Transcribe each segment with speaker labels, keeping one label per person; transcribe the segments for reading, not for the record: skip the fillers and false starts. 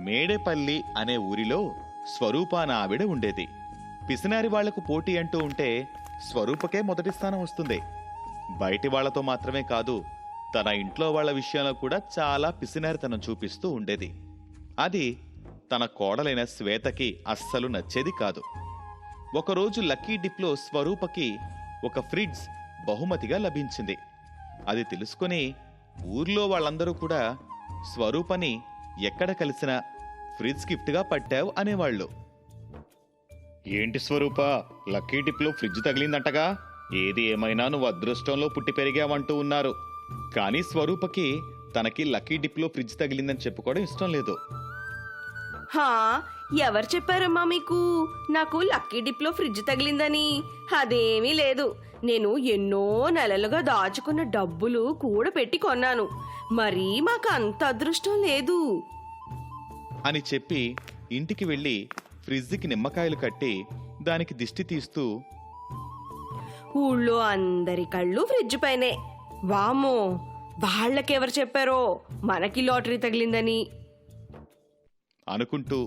Speaker 1: మేడేపల్లి అనే ఊరిలో స్వరూప అనే ఆవిడ ఉండేది. పిసినారి వాళ్లకు పోటీ అంటూ ఉంటే స్వరూపకే మొదటి స్థానం వస్తుంది. బయటి వాళ్లతో మాత్రమే కాదు, తన ఇంట్లో వాళ్ల విషయంలో కూడా చాలా పిసినారితనం చూపిస్తూ ఉండేది. అది తన కోడలైన శ్వేతకి అస్సలు నచ్చేది కాదు. ఒకరోజు లక్కీ డిప్లో స్వరూపకి ఒక ఫ్రిడ్జ్ బహుమతిగా లభించింది. అది తెలుసుకుని ఊర్లో వాళ్ళందరూ కూడా స్వరూపని ఎక్కడ కలిసినా ఫ్రిడ్జ్ గిఫ్ట్గా పట్టావు అనేవాళ్ళు. ఏంటి స్వరూప, లక్కీ డిప్లో ఫ్రిడ్జ్ తగిలిందంటగా? ఏది ఏమైనా నువ్వు అదృష్టంలో పుట్టి పెరిగావంటూ ఉన్నారు. కానీ స్వరూపకి తనకి లక్కీ డిప్లో ఫ్రిడ్జ్ తగిలిందని చెప్పుకోవడం ఇష్టం లేదు.
Speaker 2: ఎవరు చెప్పారమ్మా మీకు నాకు లక్కీ డిప్లో ఫ్రిడ్జ్ తగిలిందని? అదేమీ లేదు. నేను ఎన్నో నెలలుగా దాచుకున్న డబ్బులు కూడబెట్టి కొన్నాను. మరీ మాకు అంత అదృష్టం లేదు
Speaker 1: అని చెప్పి ఇంటికి వెళ్లి ఫ్రిడ్జ్కి నిమ్మకాయలు కట్టి దానికి దిష్టి తీస్తూ,
Speaker 2: ఊళ్ళో అందరి కళ్ళు ఫ్రిడ్జ్ పైనే. వామ్మో, వాళ్ళకెవరు చెప్పారో మనకి లాటరీ తగిలిందని
Speaker 1: అనుకుంటూ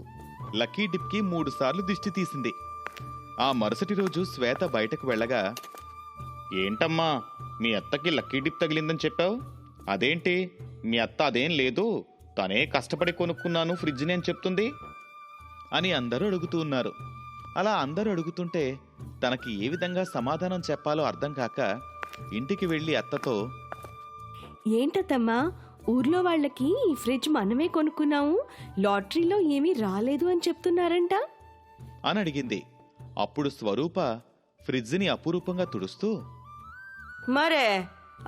Speaker 1: లక్కీ డిప్కి 3 సార్లు దిష్టి తీసింది. ఆ మరుసటి రోజు శ్వేత బయటకు వెళ్ళగా, ఏంటమ్మా మీ అత్తకి లక్కీ డిప్ తగిలిందని చెప్పావు? అదేంటి, మీ అత్త అదేం లేదు, తనే కష్టపడి కొనుక్కున్నాను ఫ్రిడ్జ్ని అని చెప్తుంది అని అందరూ అడుగుతూ ఉన్నారు. అలా అందరూ అడుగుతుంటే తనకి ఏ విధంగా సమాధానం చెప్పాలో అర్థం కాక ఇంటికి వెళ్ళి అత్తతో,
Speaker 2: ఏంటత్తమ్మా, ఊర్లో వాళ్ళకి ఈ ఫ్రిడ్జ్ మనమే కొనుక్కున్నాము, లాటరీలో ఏమీ రాలేదు అని చెప్తున్నారంట
Speaker 1: అని అడిగింది. అప్పుడు స్వరూప ఫ్రిడ్జ్ని అపురూపంగా తుడుస్తూ,
Speaker 2: మరే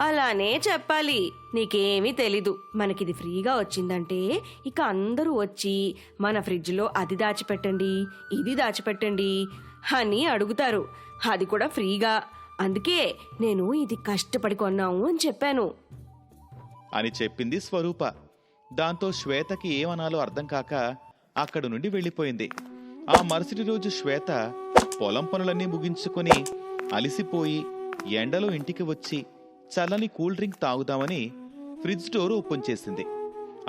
Speaker 2: అలానే చెప్పాలి, నీకేమీ తెలీదు. మనకిది ఫ్రీగా వచ్చిందంటే ఇక అందరూ వచ్చి మన ఫ్రిడ్జ్లో అది దాచిపెట్టండి, ఇది దాచిపెట్టండి అని అడుగుతారు. అది కూడా ఫ్రీగా. అందుకే నేను ఇది కష్టపడి కొన్నాము అని చెప్పాను
Speaker 1: అని చెప్పింది స్వరూప. దాంతో శ్వేతకి ఏమనాలో అర్థం కాక అక్కడి నుండి వెళ్ళిపోయింది. ఆ మరుసటి రోజు శ్వేత పొలం పనులన్నీ ముగించుకొని అలిసిపోయి ఎండలో ఇంటికి వచ్చి చల్లని కూల్ డ్రింక్ తాగుదామని ఫ్రిడ్జ్ డోర్ ఓపెన్ చేసింది.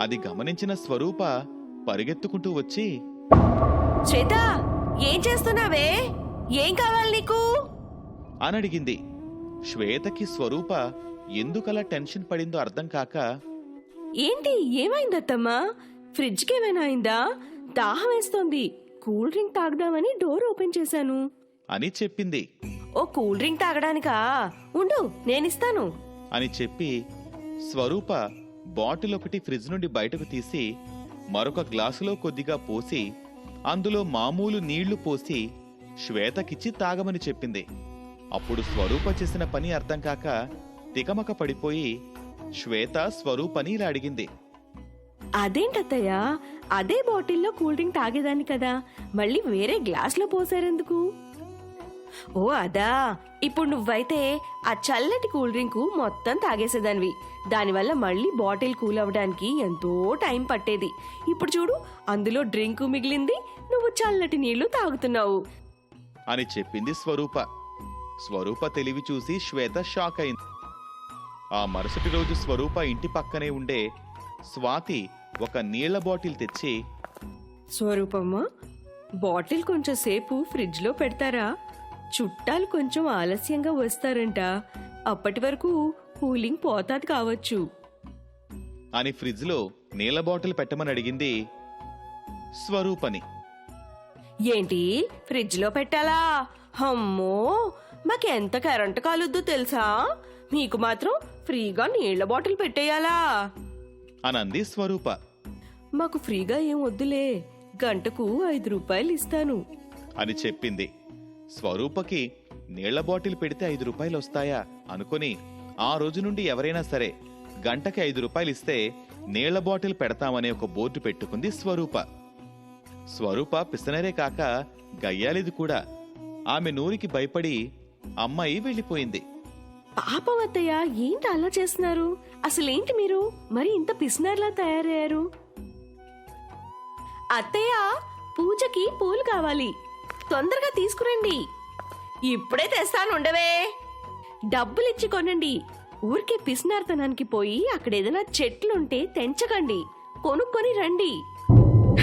Speaker 1: అది గమనించిన స్వరూప పరిగెత్తుకుంటూ వచ్చి,
Speaker 2: శ్వేత, ఏం చేస్తున్నావే? ఏం కావాలి నీకు
Speaker 1: అని అడిగింది. శ్వేతకి స్వరూప ఎందుకలా టెన్షన్ పడిందో అర్థం కాక,
Speaker 2: ఏంటి, ఏమైందత్తమ్మా? ఫ్రిడ్జ్కి ఏమైనా అయిందా? దాహం వేస్తోంది, కూల్ డ్రింక్ తాగుదామని డోర్ ఓపెన్ చేశాను
Speaker 1: అని చెప్పింది.
Speaker 2: ఓ కూల్ డ్రింక్ తాగడానికా? ఉండు, నేనిస్తాను
Speaker 1: అని చెప్పి స్వరూప బాటిల్ ఒకటి ఫ్రిడ్జ్ నుండి బయటకు తీసి మరొక గ్లాసులో కొద్దిగా పోసి అందులో మామూలు నీళ్లు పోసి శ్వేతకిచ్చి తాగమని చెప్పింది. అప్పుడు స్వరూప చేసిన పని అర్థం కాక తికమక పడిపోయి శ్వేత స్వరూపని ఇలా అడిగింది,
Speaker 2: అదేంటత్తయ్య, అదే బాటిల్లో కూల్ డ్రింక్ తాగేదాన్ని కదా, మళ్ళీ వేరే గ్లాస్లో పోసారెందుకు? ఓ అదా, ఇప్పుడు నువ్వైతే ఆ చల్లటి కూల్ డ్రింక్ మొత్తం తాగేసేదానివి. దానివల్ల మళ్ళీ బాటిల్ కూల్ అవ్వడానికి ఎంతో టైం పట్టేది. ఇప్పుడు చూడు, అందులో డ్రింక్ మిగిలింది, నువ్వు చల్లటి నీళ్లు తాగుతున్నావు
Speaker 1: అని చెప్పింది స్వరూప. స్వరూప తెలివి చూసి శ్వేత షాక్ అయింది. ఆ మరుసటి రోజు స్వరూప ఇంటి పక్కనే ఉండే స్వాతి ఒక నీళ్ల బాటిల్ తెచ్చి,
Speaker 2: స్వరూపమ్మా, బాటిల్ కొంచెం సేపు ఫ్రిడ్జ్లో పెడతారా? చుట్టాలు కొంచెం ఆలస్యంగా వస్తారంట, అప్పటి వరకు కూలింగ్ పోతాది కావచ్చు
Speaker 1: అని ఫ్రిడ్జ్లో నీళ్ల బాటిల్ పెట్టమని అడిగింది స్వరూపని.
Speaker 2: ఏంటి, ఫ్రిడ్జ్లో పెట్టాలా? అమ్మో, మాకెంత కరెంటు కాలుద్దో తెలుసా? మీకు మాత్రం ఫ్రీగా నీళ్ల బాటిల్ పెట్టేయాలా
Speaker 1: అనంది స్వరూప.
Speaker 2: మాకు ఫ్రీగా ఏం వద్దులే, గంటకు 5 రూపాయలు ఇస్తాను
Speaker 1: అని చెప్పింది. స్వరూపకి నీళ్ల బాటిల్ పెడితే 5 రూపాయలు వస్తాయా అనుకుని ఆ రోజు నుండి ఎవరైనా సరే గంటకి 5 రూపాయలు ఇస్తే నీళ్ల బాటిల్ పెడతామనే ఒక బోర్డు పెట్టుకుంది స్వరూప. స్వరూప పిసనరే కాక గయ్యాలిది కూడా. ఆమె నూరికి భయపడి అమ్మాయి వెళ్ళిపోయింది.
Speaker 2: పాపం అత్తయ్య, ఏంటి అలా చేస్తున్నారు? అసలేంటి మీరు మరి ఇంత పిసినార్లా తయారయ్యారు? అత్తయ్య, పూజకి పూలు కావాలి, తొందరగా తీసుకురండి. ఇప్పుడే తెస్తాను, ఉండవే. డబ్బులిచ్చి కొనండి. ఊరికే పిసినార్తనానికి పోయి అక్కడ ఏదైనా చెట్లుంటే తెంచకండి, కొనుక్కొని రండి.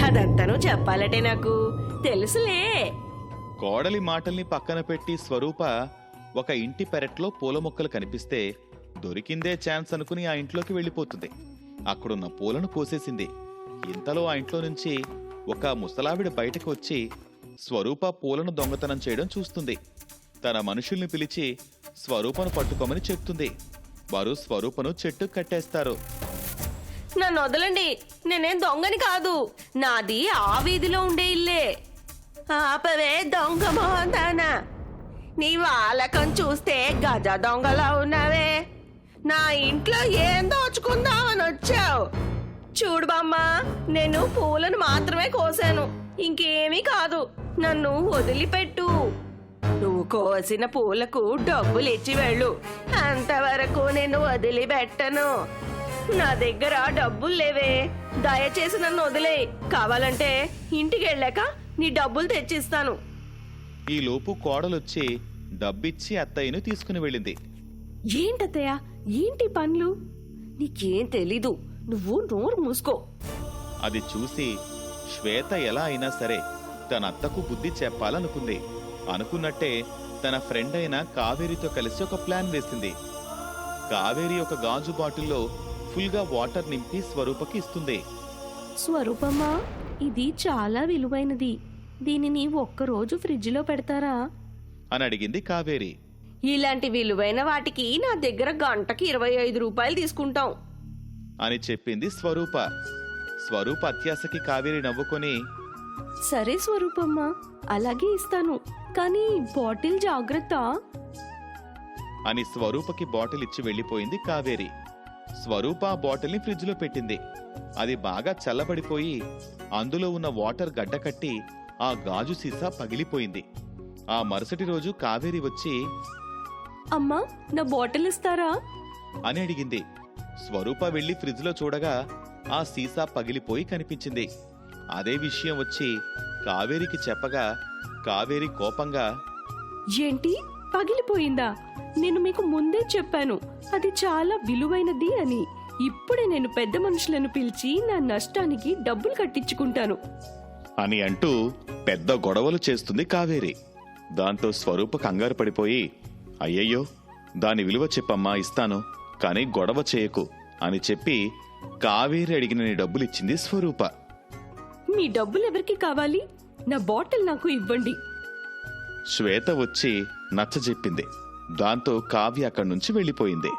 Speaker 2: అదంతాను చెప్పాలటే నాకు తెలుసులే.
Speaker 1: కోడలి మాటల్ని పక్కన పెట్టి స్వరూప ఒక ఇంటి పెరట్లో పూల మొక్కలు కనిపిస్తే దొరికిందే ఛాన్స్ అనుకుని ఆ ఇంట్లోకి వెళ్ళిపోతుంది. అక్కడున్న పూలను కోసేసింది. ఇంతలో ఆ ఇంట్లో నుంచి ఒక ముసలావిడ బయటకు వచ్చి స్వరూప పూలను దొంగతనం చేయడం చూస్తుంది. తన మనుషుల్ని పిలిచి స్వరూపను పట్టుకోమని చెప్తుంది. వారు స్వరూపను చెట్టు కట్టేస్తారు.
Speaker 2: నన్ను వదలండి, నేనేం దొంగని కాదు, నాది ఆ వీధిలో ఉండే ఇల్లే. ఆపవే దొంగ మోహందానా, నీ వాలకం చూస్తే గజ దొంగలా ఉన్నావే. నా ఇంట్లో ఏం దోచుకుందామని వచ్చావు? చూడు బామ్మ, నేను పూలను మాత్రమే కోసాను, ఇంకేమీ కాదు. నన్ను వదిలిపెట్టు. నువ్వు కోసిన పూలకు డబ్బులు ఇచ్చి వెళ్ళు, అంతవరకు నేను వదిలిపెట్టను. నా దగ్గర డబ్బులు లేవే, దయచేసి నన్ను వదిలే. కావాలంటే ఇంటికి వెళ్ళాక నీ డబ్బులు తెచ్చిస్తాను.
Speaker 1: ఈ లోపు కోడలొచ్చి డబ్బిచ్చి అత్తయ్యను తీసుకుని వెళ్ళింది.
Speaker 2: ఏంటత్తయ్య, ఏంటి పనులు? నీకేం తెలీదు, నువ్వు నోరు మూసుకో.
Speaker 1: అది చూసి శ్వేత ఎలా అయినా సరే తన అత్తకు బుద్ధి చెప్పాలనుకుంది. అనుకున్నట్టే తన ఫ్రెండ్ అయిన కావేరితో కలిసి ఒక ప్లాన్ వేసింది. కావేరి ఒక గాజు బాటిల్లో ఫుల్గా వాటర్ నింపి స్వరూపకి ఇస్తుంది.
Speaker 2: స్వరూపమ్మా, ఇది చాలా విలువైనది, దీనిని ఒక్కరోజు ఫ్రిడ్జ్లో పెడతారా
Speaker 1: అని అడిగింది కావేరి.
Speaker 2: ఇలాంటి విలువైన వాటికి నా దగ్గర గంటకి 25 రూపాయలు తీసుకుంటాం
Speaker 1: అని చెప్పింది స్వరూప. స్వరూప అత్యాశకి కావేరి నవ్వుకొని,
Speaker 2: సరే స్వరూపమ్మా, అలాగే ఇస్తాను, కానీ బాటిల్ జాగ్రత్త
Speaker 1: అని స్వరూపకి బాటిల్ ఇచ్చి వెళ్లిపోయింది కావేరి. స్వరూప ఆ బాటిల్ని ఫ్రిడ్జ్లో పెట్టింది. అది బాగా చల్లబడిపోయి అందులో ఉన్న వాటర్ గడ్డకట్టి ఆ గాజు సీసా పగిలిపోయింది. ఆ మరుసటి రోజు కావేరి వచ్చి,
Speaker 2: అమ్మా, నా బాటిల్ ఇస్తారా
Speaker 1: అని అడిగింది. స్వరూప వెళ్లి ఫ్రిడ్జ్లో చూడగా ఆ సీసా పగిలిపోయి కనిపించింది. అదే విషయం వచ్చి కావేరికి చెప్పగా కావేరి కోపంగా,
Speaker 2: ఏంటి, పగిలిపోయిందా? నేను మీకు ముందే చెప్పాను అది చాలా విలువైనది అని. ఇప్పుడే నేను పెద్ద మనుషులను పిలిచి నా నష్టానికి డబ్బులు కట్టించుకుంటాను
Speaker 1: అని అంటూ పెద్ద గొడవలు చేస్తుంది కావేరి. దాంతో స్వరూప కంగారు పడిపోయి, అయ్యయ్యో, దాని విలువ చెప్పమ్మా, ఇస్తాను, కానీ గొడవ చేయకు అని చెప్పి కావేరి అడిగిన డబ్బులిచ్చింది స్వరూప.
Speaker 2: మీ డబ్బులు ఎవరికి కావాలి? నా బాటిల్ నాకు ఇవ్వండి.
Speaker 1: శ్వేత వచ్చి నచ్చజెప్పింది. దాంతో కావ్య అక్కడి నుంచి వెళ్ళిపోయింది.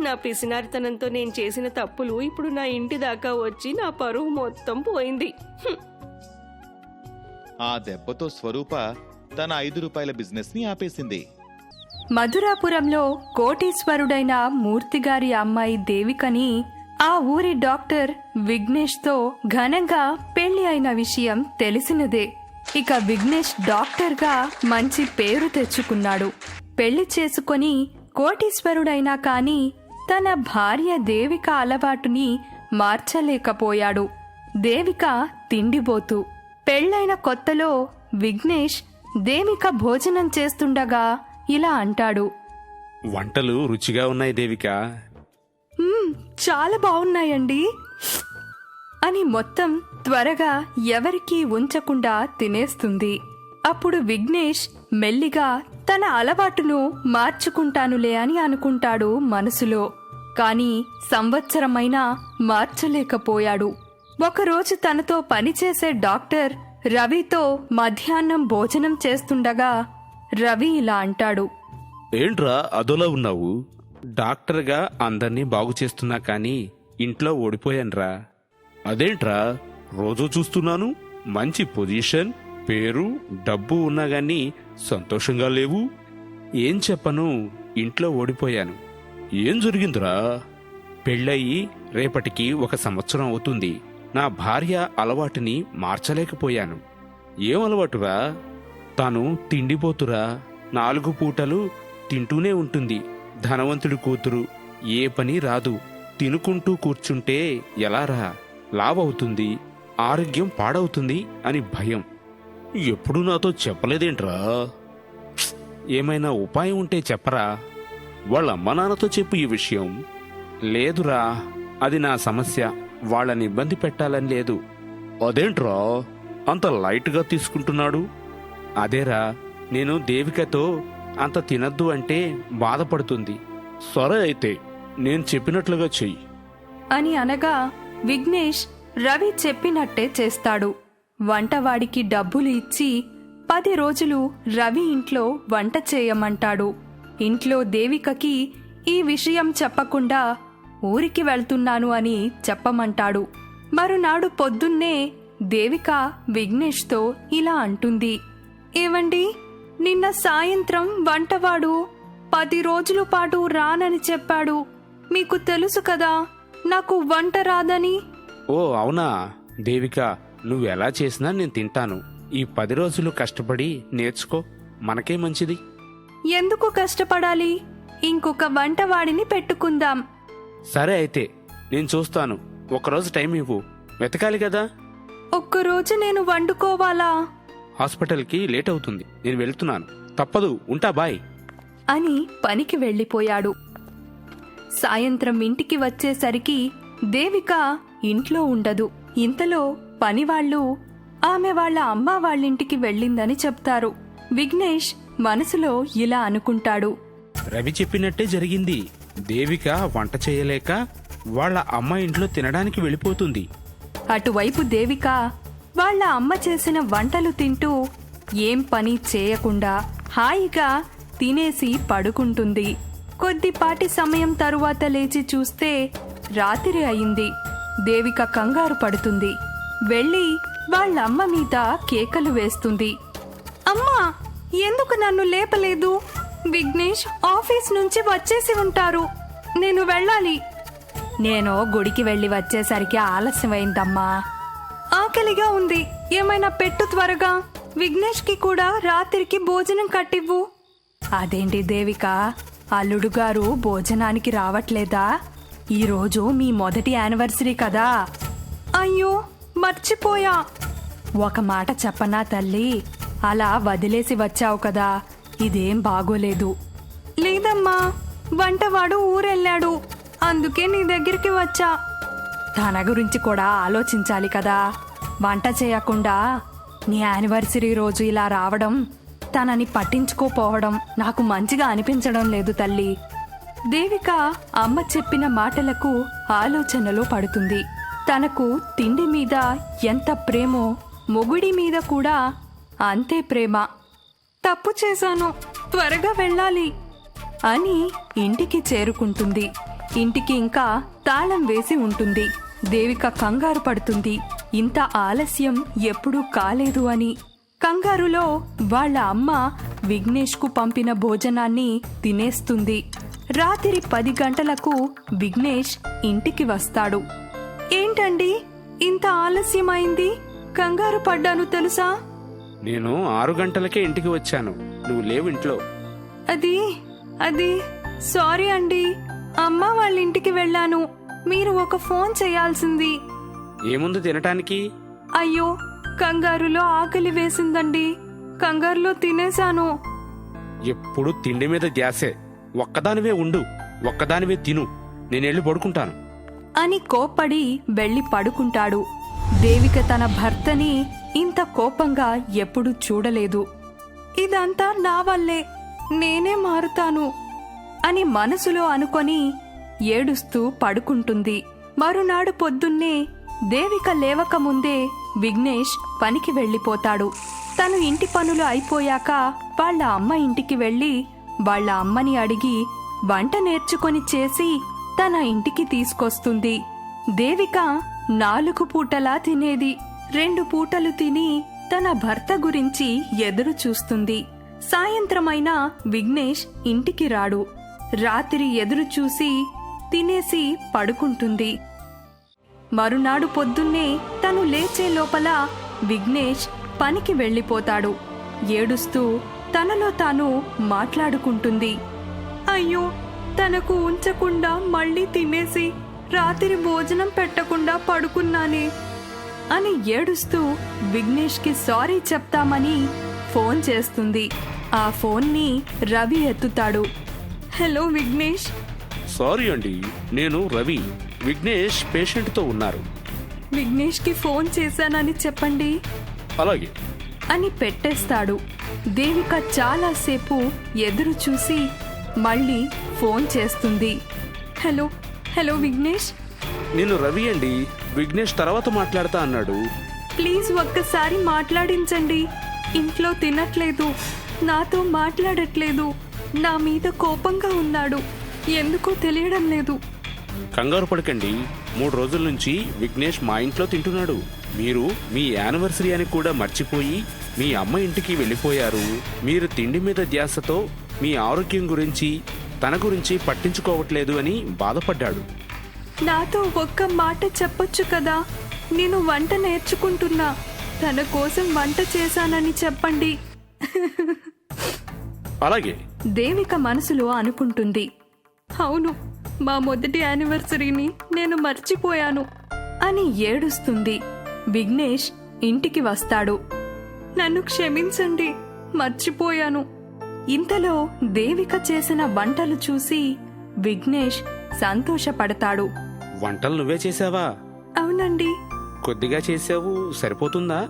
Speaker 2: నా పిసినారితనంతో నేను చేసిన తప్పులు ఇప్పుడు నా ఇంటి దాకా వచ్చి నా పరువు మొత్తం పోయింది.
Speaker 1: ఆ దెబ్బతో స్వరూప తన 5 రూపాయల బిజినెస్ ని ఆపేసింది.
Speaker 3: మధురాపురంలో కోటీశ్వరుడైన మూర్తిగారి అమ్మాయి దేవికని ఆ ఊరి డాక్టర్ విఘ్నేష్తో ఘనంగా పెళ్లి అయిన విషయం తెలిసినదే. ఇక విఘ్నేష్ డాక్టర్గా మంచి పేరు తెచ్చుకున్నాడు. పెళ్లి చేసుకొని కోటీశ్వరుడైనా కాని తన భార్య దేవిక అలవాటుని మార్చలేకపోయాడు. దేవిక తిండిబోతు. పెళ్లైన కొత్తలో విఘ్నేష్ దేవిక భోజనం చేస్తుండగా ఇలా అంటాడు,
Speaker 4: వంటలు రుచిగా ఉన్నాయి దేవిక.
Speaker 3: చాలా బాగున్నాయండి అని మొత్తం త్వరగా ఎవరికీ ఉంచకుండా తినేస్తుంది. అప్పుడు విఘ్నేష్ మెల్లిగా తన అలవాటును మార్చుకుంటానులే అని అనుకుంటాడు మనసులో. కాని సంవత్సరమైనా మార్చలేకపోయాడు. ఒకరోజు తనతో పనిచేసే డాక్టర్ రవితో మధ్యాహ్నం భోజనం చేస్తుండగా రవి ఇలా అంటాడు,
Speaker 4: ఏంట్రా అదోలా ఉన్నావు? డాక్టర్గా అందర్నీ బాగు చేస్తున్నా కానీ ఇంట్లో ఓడిపోయాన్రా. అదేంట్రా, రోజూ చూస్తున్నాను మంచి పొజిషన్, పేరు, డబ్బు ఉన్నా గానీ సంతోషంగా లేవు. ఏం చెప్పను, ఇంట్లో ఓడిపోయాను. ఏం జరిగిందిరా? పెళ్ళయి రేపటికి 1 సంవత్సరం అవుతుంది. నా భార్య అలవాటుని మార్చలేకపోయాను. ఏం అలవాటురా? తాను తిండిపోతురా. 4 పూటలు తింటూనే ఉంటుంది. ధనవంతుడి కూతురు, ఏ పని రాదు. తినుకుంటూ కూర్చుంటే ఎలారా? లావవుతుంది, ఆరోగ్యం పాడవుతుంది అని భయం. ఎప్పుడు నాతో చెప్పలేదేంట్రా? ఏమైనా ఉపాయం ఉంటే చెప్పరా? వాళ్ళ అమ్మ నాన్నతో చెప్పు ఈ విషయం. లేదురా, అది నా సమస్య. వాళ్ళని ఇబ్బంది పెట్టాలని లేదు. అదేంట్రా అంత లైట్గా తీసుకుంటున్నాడు? అదేరా, నేను దేవికతో అంత తినద్దు అంటే బాధపడుతుంది. సరే అయితే నేను చెప్పినట్లుగా చెయ్యి
Speaker 3: అని అనగా విఘ్నేష్ రవి చెప్పినట్టే చేస్తాడు. వంటవాడికి డబ్బులు ఇచ్చి 10 రోజులు రవి ఇంట్లో వంట చేయమంటాడు. ఇంట్లో దేవికకి ఈ విషయం చెప్పకుండా ఊరికి వెళ్తున్నాను అని చెప్పమంటాడు. మరునాడు పొద్దున్నే దేవిక విఘ్నేష్తో ఇలా అంటుంది. ఏవండి, నిన్న సాయంత్రం వంటవాడు 10 రోజుల పాటు రానని చెప్పాడు. మీకు తెలుసు కదా నాకు వంట రాదని.
Speaker 4: ఓ అవునా దేవిక, నువ్వెలా చేసినా నేను తింటాను. ఈ 10 రోజులు కష్టపడి నేర్చుకో, మనకే మంచిది.
Speaker 3: ఎందుకు కష్టపడాలి? ఇంకొక వంటవాడిని పెట్టుకుందాం.
Speaker 4: సరే అయితే నేను చూస్తాను. ఒకరోజు టైం ఇవ్వు, వెతకాలి కదా.
Speaker 3: ఒక్కరోజు నేను వండుకోవాలా?
Speaker 4: హాస్పిటల్కి లేట్ అవుతుంది, నేను వెళ్తున్నాను. తప్పదు, ఉంటా, బాయ్
Speaker 3: అని పనికి వెళ్ళిపోయాడు. సాయంత్రం ఇంటికి వచ్చేసరికి దేవిక ఇంట్లో ఉండదు. ఇంతలో పనివాళ్లు ఆమె వాళ్ళ అమ్మ వాళ్ళింటికి వెళ్ళిందని చెప్తారు. విఘ్నేష్ మనసులో ఇలా అనుకుంటాడు.
Speaker 4: రవి చెప్పినట్టే జరిగింది. దేవిక వంట చేయలేక వాళ్ళ అమ్మ ఇంట్లో తినడానికి వెళ్ళిపోతుంది.
Speaker 3: అటువైపు దేవిక వాళ్ళ అమ్మ చేసిన వంటలు తింటూ ఏం పని చేయకుండా హాయిగా తినేసి పడుకుంటుంది. కొద్దిపాటి సమయం తరువాత లేచి చూస్తే రాత్రి అయింది. దేవిక కంగారు పడుతుంది. వెళ్ళి వాళ్ళమ్మ మీద కేకలు వేస్తుంది. అమ్మా, ఎందుకు నన్ను లేపలేదు? విఘ్నేష్ ఆఫీస్ నుంచి వచ్చేసి ఉంటారు, నేను వెళ్ళాలి. నేను గుడికి వెళ్ళి వచ్చేసరికి ఆలస్యమైందమ్మా. ఆకలిగా ఉంది, ఏమైనా పెట్టు త్వరగా. విఘ్నేష్కి కూడా రాత్రికి భోజనం కట్టివ్వు. అదేంటి దేవిక, అల్లుడు గారు భోజనానికి రావట్లేదా? ఈరోజు మీ మొదటి యానివర్సరీ కదా. అయ్యో మర్చిపోయా. ఒక మాట చెప్పనా తల్లి, అలా వదిలేసి వచ్చావు కదా, ఇదేం బాగోలేదు. లేదమ్మా, వంటవాడు ఊరెళ్ళాడు, అందుకే నీ దగ్గరికి వచ్చా. తన గురించి కూడా ఆలోచించాలి కదా. వంట చేయకుండా నీ యానివర్సరీ రోజు ఇలా రావడం, తనని పట్టించుకోపోవడం నాకు మంచిగా అనిపించడం లేదు తల్లి. దేవిక అమ్మ చెప్పిన మాటలకు ఆలోచనలో పడుతుంది. తనకు తిండి మీద ఎంత ప్రేమో మొగుడి మీద కూడా అంతే ప్రేమ. తప్పు చేశాను, త్వరగా వెళ్ళాలి అని ఇంటికి చేరుకుంటుంది. ఇంటికి ఇంకా తాళం వేసి ఉంటుంది. దేవిక కంగారు పడుతుంది, ఇంత ఆలస్యం ఎప్పుడూ కాలేదు అని. కంగారులో వాళ్ళ అమ్మ విఘ్నేష్కు పంపిన భోజనాన్ని తినేస్తుంది. రాత్రి 10 గంటలకు విఘ్నేష్ ఇంటికి వస్తాడు. ఏంటండి ఇంత ఆలస్యమైంది? కంగారు పడ్డాను తెలుసా?
Speaker 4: నేను 6 గంటలకే ఇంటికి వచ్చాను, నువ్వు లేవు ఇంట్లో.
Speaker 3: అది సారీ అండి, అమ్మ వాళ్ళ ఇంటికి వెళ్ళాను. మీరు ఒక ఫోన్ చేయాల్సింది.
Speaker 4: ఏముంది తినటానికి?
Speaker 3: అయ్యో, కంగారులో ఆకలి వేసిందండి, కంగారులో తినేశాను.
Speaker 4: ఎప్పుడు తిండి మీద ధ్యాసే. ఒక్కదానివే ఉండు, ఒక్కదానివే తిను, నేనెళ్ళి పడుకుంటాను
Speaker 3: అని కోప్పడి వెళ్ళి పడుకుంటాడు. దేవిక తన భర్తని ఇంత కోపంగా ఎప్పుడూ చూడలేదు. ఇదంతా నా వల్లే, నేనే మారుతాను అని మనసులో అనుకొని ఏడుస్తూ పడుకుంటుంది. మరునాడు పొద్దున్నే దేవిక లేవకముందే విఘ్నేష్ పనికి వెళ్ళిపోతాడు. తను ఇంటి పనులు అయిపోయాక వాళ్ళ అమ్మ ఇంటికి వెళ్ళి వాళ్ళ అమ్మని అడిగి వంట నేర్చుకొని చేసి తన ఇంటికి తీసుకొస్తుంది. దేవిక 4 పూటలా తినేది. 2 పూటలు తిని తన భర్త గురించి ఎదురు చూస్తుంది. సాయంత్రమైనా విఘ్నేష్ ఇంటికి రాడు. రాత్రి ఎదురు చూసి తినేసి పడుకుంటుంది. మరునాడు పొద్దున్నే తను లేచే లోపల విఘ్నేష్ పనికి వెళ్ళిపోతాడు. ఏడుస్తూ తనలో తాను మాట్లాడుకుంటుంది. అయ్యో, తనకు ఉంచకుండా మళ్ళీ తినేసి రాత్రి భోజనం పెట్టకుండా పడుకున్నానే అని ఏడుస్తూ విఘ్నేష్కి సారీ చెప్తామని ఫోన్ చేస్తుంది. ఆ ఫోన్ని రవి ఎత్తుతాడు. హలో విఘ్నేష్.
Speaker 4: సారీ అండి, నేను రవి. విఘ్నేష్ పేషెంట్తో ఉన్నారు.
Speaker 3: విఘ్నేష్కి ఫోన్ చేశానని చెప్పండి
Speaker 4: అలాగే.
Speaker 3: అని పెట్టేస్తాడు. దేవిక చాలాసేపు ఎదురు చూసి మళ్ళీ ఫోన్ చేస్తుంది. హలో హలో విఘ్నేష్,
Speaker 4: నేను రవి అండి. విఘ్నేష్ తర్వాత మాట్లాడతా అన్నాడు.
Speaker 3: ప్లీజ్ ఒక్కసారి మాట్లాడించండి. ఇంట్లో తినట్లేదు, నాతో మాట్లాడట్లేదు, నా మీద కోపంగా ఉన్నాడు. ఎందుకో తెలియడం లేదు.
Speaker 4: కంగారు పడకండి. 3 రోజుల నుంచి విఘ్నేష్ మా ఇంట్లో తింటున్నాడు. మీరు మీ యానివర్సరీ అని కూడా మర్చిపోయి మీ అమ్మ ఇంటికి వెళ్ళిపోయారు. మీరు తిండి మీద ధ్యాసతో మీ ఆరోగ్యం గురించి తన గురించి పట్టించుకోవట్లేదు అని బాధపడ్డాడు.
Speaker 3: నాతో ఒక్క మాట చెప్పొచ్చు కదా. నేను వంట నేర్చుకుంటున్నా, తన కోసం వంట చేశానని చెప్పండి.
Speaker 4: అలాగే.
Speaker 3: దేవిక మనసులో అనుకుంటుంది, అవును, మా మొదటి యానివర్సరీని నేను మర్చిపోయాను అని ఏడుస్తుంది. విఘ్నేష్ ఇంటికి వస్తాడు. నన్ను క్షమించండి, మర్చిపోయాను. ఇంతలో దేవిక చేసిన వంటలు చూసి విఘ్నేష్ సంతోషపడతాడు.
Speaker 4: వంటలు నువ్వే చేసావా?
Speaker 3: అవునండి,
Speaker 4: కొద్దిగా చేసావు, సరిపోతుందా?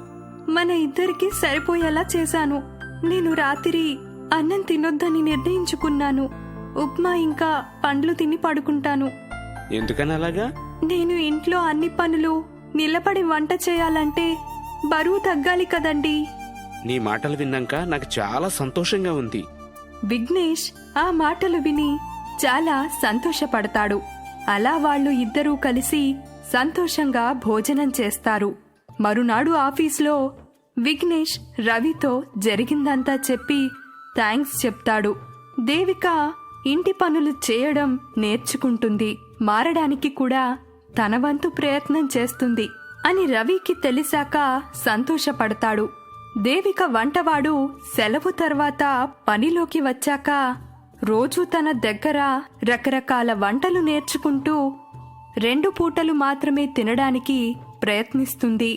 Speaker 3: మన ఇద్దరికి సరిపోయేలా చేశాను. నేను రాత్రి అన్నం తినొద్దని నిర్ణయించుకున్నాను. ఉప్మా ఇంకా పండ్లు తిని పడుకుంటాను.
Speaker 4: ఎందుకని అలాగా?
Speaker 3: నేను ఇంట్లో అన్ని పనులు నిలబడి వంట చేయాలంటే బరువు తగ్గాలి కదండి.
Speaker 4: నీ మాటలు విన్నాక నాకు చాలా సంతోషంగా ఉంది.
Speaker 3: విఘ్నేష్ ఆ మాటలు విని చాలా సంతోషపడతాడు. అలా వాళ్ళు ఇద్దరూ కలిసి సంతోషంగా భోజనం చేస్తారు. మరునాడు ఆఫీస్లో విఘ్నేష్ రవితో జరిగిందంతా చెప్పి థ్యాంక్స్ చెప్తాడు. దేవిక ఇంటి పనులు చేయడం నేర్చుకుంటుంది. మారడానికి కూడా తన వంతు ప్రయత్నం చేస్తుంది అని రవికి తెలిసాక సంతోషపడతాడు. దేవిక వంటవాడు సెలవు తర్వాత పనిలోకి వచ్చాక రోజూ తన దగ్గర రకరకాల వంటలు నేర్చుకుంటూ 2 పూటలు మాత్రమే తినడానికి ప్రయత్నిస్తుంది.